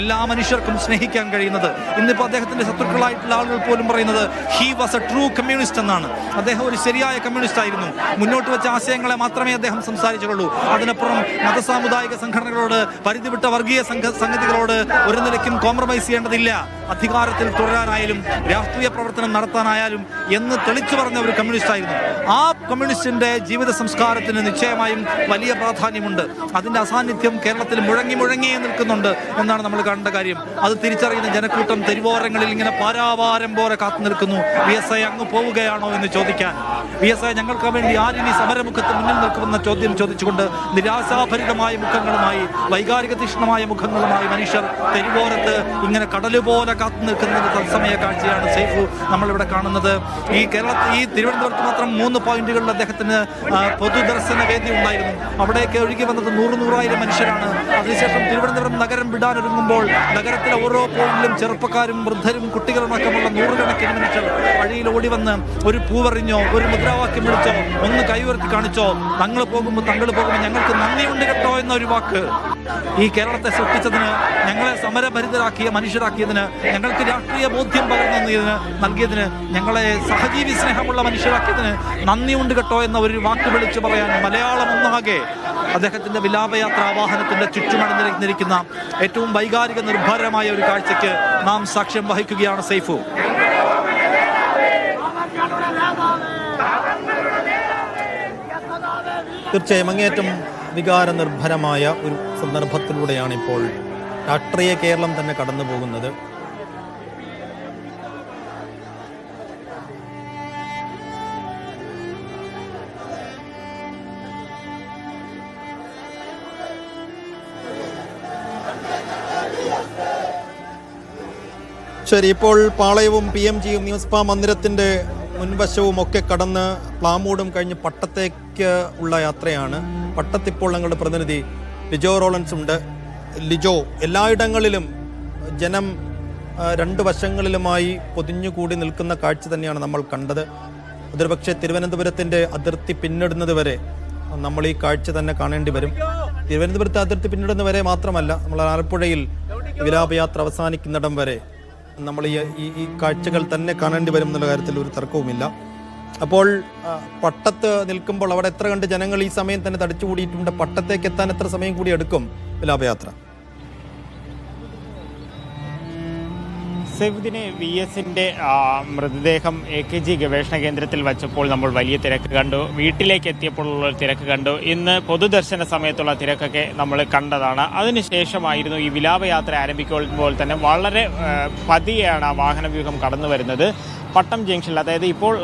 എല്ലാ മനുഷ്യർക്കും സ്നേഹിക്കാൻ കഴിയുന്നത്. ഇന്നിപ്പോൾ അദ്ദേഹത്തിന്റെ ശത്രുക്കളായിട്ടുള്ള ആളുകൾ പോലും പറയുന്നത് he was A true communist എന്നാണ്. അദ്ദേഹം ഒരു ശരിയായ കമ്മ്യൂണിസ്റ്റ് ആയിരുന്നു. മുന്നോട്ട് വെച്ച ആശയങ്ങളെ മാത്രമേ അദ്ദേഹം സംസാരിച്ചിട്ടുള്ളൂ. അതിനപ്പുറം മതസാമുദായിക സംഘടനകളോട്, പരിധിവിട്ട വർഗീയ സംഗതികളോട് ഒരു നിലയ്ക്കും കോംപ്രമൈസ് ചെയ്യേണ്ടതില്ല. അധികാരത്തിൽ തുടരാനായാലും രാഷ്ട്രീയ പ്രവർത്തനം നടത്താനായാലും എന്ന് തെളിച്ചു പറഞ്ഞ ഒരു കമ്മ്യൂണിസ്റ്റ് ആയിരുന്നു. ആ കമ്മ്യൂണിസ്റ്റിന്റെ ജീവിത സംസ്കാരത്തിന് നിശ്ചയമായും വലിയ പ്രാധാന്യമുണ്ട്. അതിന്റെ അസാന്നിധ്യം കേരളത്തിൽ മുഴങ്ങി നിൽക്കുന്നുണ്ട് എന്നാണ് നമ്മൾ കാണേണ്ട കാര്യം. അത് തിരിച്ചറിയുന്ന ജനക്കൂട്ടം തെരുവോരങ്ങളിൽ ഇങ്ങനെ പാരാവാരം പോലെ കാത്തു നിൽക്കുന്നു. VSI അങ്ങ് പോവുകയാണോ എന്ന് ചോദിക്കാൻ. VSI ഞങ്ങൾക്ക് വേണ്ടി ആരിനി സമരമുഖത്ത് മുന്നിൽ നിൽക്കുമെന്ന ചോദ്യം ചോദിച്ചുകൊണ്ട് നിരാശാഭരിതമായ മുഖങ്ങളുമായി, വൈകാരിക തീക്ഷ്ണമായ മുഖങ്ങളുമായി മനുഷ്യർ തെരുവോരത്ത് ഇങ്ങനെ കടലുപോലെ കാത്തു നിൽക്കുന്നതിന്റെ തത്സമയ കാഴ്ചയാണ് സൈഫു നമ്മളിവിടെ കാണുന്നത്. ഈ തിരുവനന്തപുരത്ത് മാത്രം 3 പോയിന്റുകളിൽ അദ്ദേഹത്തിന് പൊതുദർശന വേദി ഉണ്ടായിരുന്നു. അവിടേക്ക് ഒഴുകി വന്നത് 100,000 മനുഷ്യരാണ്. അതിനുശേഷം തിരുവനന്തപുരം നഗരം വിടാനൊരുങ്ങുമ്പോൾ നഗരത്തിലെ ഓരോ പോയിന്റിലും ചെറുപ്പക്കാരും വൃദ്ധരും കുട്ടികളുമൊക്കെയുള്ള 100 മനുഷ്യർ വഴിയിൽ ഓടി വന്ന് ഒരു പൂവറിഞ്ഞോ, ഒരു മുദ്രാവാക്യം വിളിച്ചോ, ഒന്ന് കൈയുയർത്തി കാണിച്ചോ, തങ്ങൾ പോകുമ്പോൾ ഞങ്ങൾക്ക് നന്ദിയുണ്ട് കേട്ടോ എന്നൊരു വാക്ക്. ഈ കേരളത്തെ സൃഷ്ടിച്ചതിന്, ഞങ്ങളെ സമരഭരിതരാക്കിയ മനുഷ്യരാക്കിയതിന്, ഞങ്ങൾക്ക് രാഷ്ട്രീയ ബോധ്യം പകർന്നു നൽകിയതിന്, ഞങ്ങളെ സഹജീവി സ്നേഹമുള്ള മനുഷ്യരാക്കിയതിന് നന്ദിയുണ്ട് കേട്ടോ എന്ന ഒരു വാക്ക് വിളിച്ചു പറയാൻ മലയാളം ഒന്നാകെ അദ്ദേഹത്തിന്റെ വിലാപയാത്രാ വാഹനത്തിന്റെ ചുറ്റുമണിഞ്ഞിരിക്കുന്ന ഏറ്റവും വൈകാരിക നിർഭരമായ ഒരു കാഴ്ചയ്ക്ക് നാം സാക്ഷ്യം വഹിക്കുകയാണ് സൈഫു. തീർച്ചയായും അങ്ങേയറ്റം വികാര നിർഭരമായ ഒരു സന്ദർഭത്തിലൂടെയാണ് ഇപ്പോൾ രാഷ്ട്രീയ കേരളം തന്നെ കടന്നു പോകുന്നത്. ശരി, ഇപ്പോൾ പാളയവും PMGയും നിയമസഭാ മന്ദിരത്തിൻ്റെ മുൻവശവും ഒക്കെ കടന്ന് പ്ലാമൂടും കഴിഞ്ഞ് പട്ടത്തേക്ക് ഉള്ള യാത്രയാണ്. പട്ടത്തിപ്പോൾ ഞങ്ങളുടെ പ്രതിനിധി ലിജോ റോളൻസ് ഉണ്ട്. ലിജോ, എല്ലായിടങ്ങളിലും ജനം 2 വശങ്ങളിലുമായി പൊതിഞ്ഞുകൂടി നിൽക്കുന്ന കാഴ്ച തന്നെയാണ് നമ്മൾ കണ്ടത്. അതൊരു പക്ഷേ തിരുവനന്തപുരത്തിൻ്റെ അതിർത്തി പിന്നിടുന്നത് വരെ നമ്മൾ ഈ കാഴ്ച തന്നെ കാണേണ്ടി വരും. തിരുവനന്തപുരത്തെ അതിർത്തി പിന്നിടുന്നത് വരെ മാത്രമല്ല, നമ്മൾ ആലപ്പുഴയിൽ വിലാപയാത്ര അവസാനിക്കുന്നിടം വരെ നമ്മൾ ഈ കാഴ്ചകൾ തന്നെ കാണേണ്ടി വരും എന്നുള്ള കാര്യത്തിൽ ഒരു തർക്കവുമില്ല. അപ്പോൾ പട്ടത്ത് നിൽക്കുമ്പോൾ അവിടെ എത്ര കണ്ട് ജനങ്ങൾ ഈ സമയം തന്നെ തടിച്ചുകൂടിയിട്ടുണ്ട്. പട്ടത്തേക്ക് എത്താൻ എത്ര സമയം കൂടി എടുക്കും വിലാപയാത്ര? സൈഫുദ്ദീനെ VSന്റെ മൃതദേഹം AKG ഗവേഷണ കേന്ദ്രത്തിൽ വച്ചപ്പോൾ നമ്മൾ വലിയ തിരക്ക് കണ്ടു. വീട്ടിലേക്ക് എത്തിയപ്പോഴുള്ള തിരക്ക് കണ്ടു. ഇന്ന് പൊതുദർശന സമയത്തുള്ള തിരക്കൊക്കെ നമ്മൾ കണ്ടതാണ്. അതിനുശേഷമായിരുന്നു ഈ വിലാപയാത്ര ആരംഭിക്കുമ്പോൾ തന്നെ വളരെ പതിയെയാണ് ആ വാഹനവ്യൂഹം കടന്നു വരുന്നത്. പട്ടം ജംഗ്ഷനിൽ, അതായത് ഇപ്പോൾ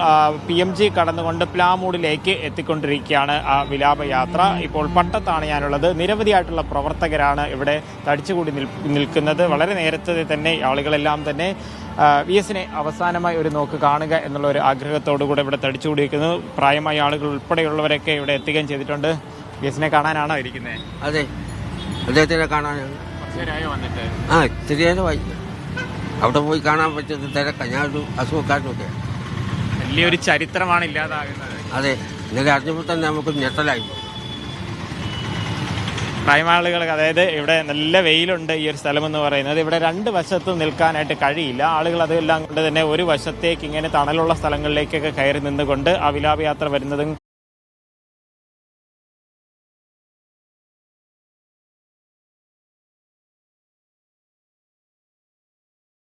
PMG കടന്നുകൊണ്ട് പ്ലാമൂടിലേക്ക് എത്തിക്കൊണ്ടിരിക്കുകയാണ് ആ വിലാപയാത്ര. ഇപ്പോൾ പട്ടത്താണ് ഞാനുള്ളത്. നിരവധിയായിട്ടുള്ള പ്രവർത്തകരാണ് ഇവിടെ തടിച്ചുകൂടി നിൽക്കുന്നത്. വളരെ നേരത്തെ തന്നെ ആളുകളെല്ലാം തന്നെ VSനെ അവസാനമായി ഒരു നോക്ക് കാണുക എന്നുള്ള ഒരു ആഗ്രഹത്തോടു കൂടെ ഇവിടെ തടിച്ചുകൂടിയിരിക്കുന്നു. പ്രായമായ ആളുകൾ ഉൾപ്പെടെയുള്ളവരൊക്കെ ഇവിടെ എത്തുകയും ചെയ്തിട്ടുണ്ട്. VSനെ കാണാനാണോ ഇരിക്കുന്നത്? അതെ, അദ്ദേഹത്തിനെ കാണാനാണ്. വന്നിട്ട് ശരിയായി അവിടെ പോയി കാണാൻ പറ്റുന്ന തിരക്കാണ്. ഞാനൊരു അസുഖക്കാരനൊക്കെ. വലിയൊരു ചരിത്രമാണ് ഇല്ലാതാകുന്നത്. അതെ, ഇന്നലെ അറിഞ്ഞപ്പോൾ തന്നെ നമുക്ക് ഞെട്ടലായി. പ്രായമാളുകൾ, അതായത് ഇവിടെ നല്ല വെയിലുണ്ട്. ഈ ഒരു സ്ഥലം എന്ന് പറയുന്നത് ഇവിടെ 2 വശത്തും നിൽക്കാനായിട്ട് കഴിയില്ല. ആളുകൾ അതെല്ലാം കൊണ്ട് തന്നെ ഒരു വശത്തേക്ക് ഇങ്ങനെ തണലുള്ള സ്ഥലങ്ങളിലേക്കൊക്കെ കയറി നിന്നുകൊണ്ട് ആ വിലാപയാത്ര വരുന്നതും